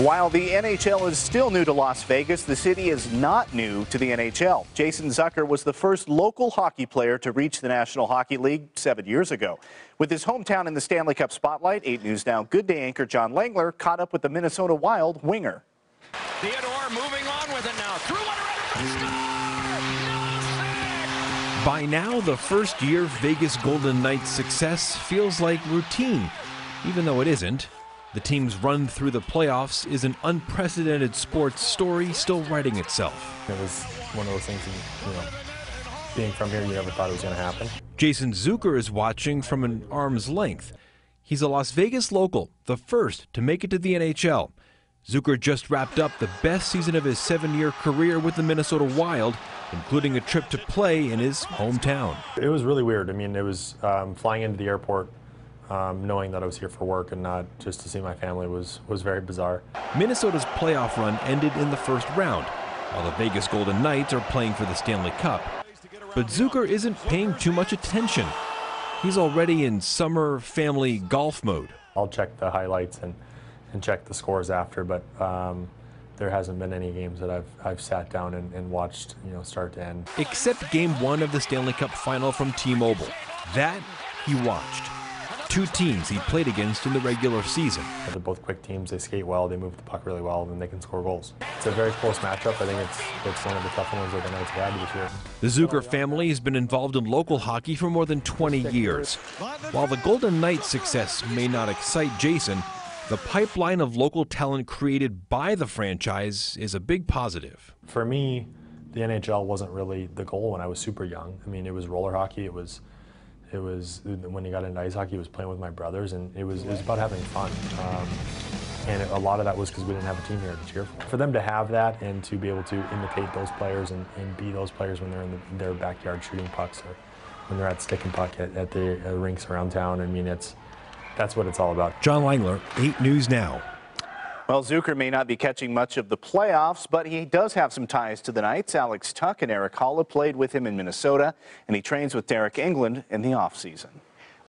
While the NHL is still new to Las Vegas, the city is not new to the NHL. Jason Zucker was the first local hockey player to reach the National Hockey League 7 years ago. With his hometown in the Stanley Cup spotlight, 8 News Now Good Day anchor John Langler caught up with the Minnesota Wild winger. Theodore moving on with it now. Through one around the score! By now, the first-year Vegas Golden Knights success feels like routine, even though it isn't. The team's run through the playoffs is an unprecedented sports story still writing itself. It was one of those things that, being from here, you never thought it was going to happen. Jason Zucker is watching from an arm's length. He's a Las Vegas local, the first to make it to the NHL. Zucker just wrapped up the best season of his 7-year career with the Minnesota Wild, including a trip to play in his hometown. It was really weird. I mean, it was flying into the airport, knowing that I was here for work and not just to see my family was very bizarre. Minnesota's playoff run ended in the first round, while the Vegas Golden Knights are playing for the Stanley Cup. But Zucker isn't paying too much attention. He's already in summer family golf mode. I'll check the highlights and check the scores after, but there hasn't been any games that I've sat down and watched, start to end. Except Game 1 of the Stanley Cup Final from T-Mobile. That he watched. 2 teams he played against in the regular season. They're both quick teams. They skate well, they move the puck really well, and they can score goals. It's a very close matchup. I think it's one of the tougher ones that the Knights have had this year. The Zucker family has been involved in local hockey for more than 20 years. While the Golden Knights' success may not excite Jason, the pipeline of local talent created by the franchise is a big positive. For me, the NHL wasn't really the goal when I was super young. I mean, it was roller hockey. It was when you got into ice hockey, it was playing with my brothers, and it was about having fun. And a lot of that was because we didn't have a team here to cheer for. For them to have that and to be able to imitate those players and be those players when they're in their backyard shooting pucks or when they're at stick and puck at the rinks around town, I mean, that's what it's all about. John Langler, 8 News Now. Well, Zucker may not be catching much of the playoffs, but he does have some ties to the Knights. Alex Tuck and Eric Holla played with him in Minnesota, and he trains with Derek England in the offseason.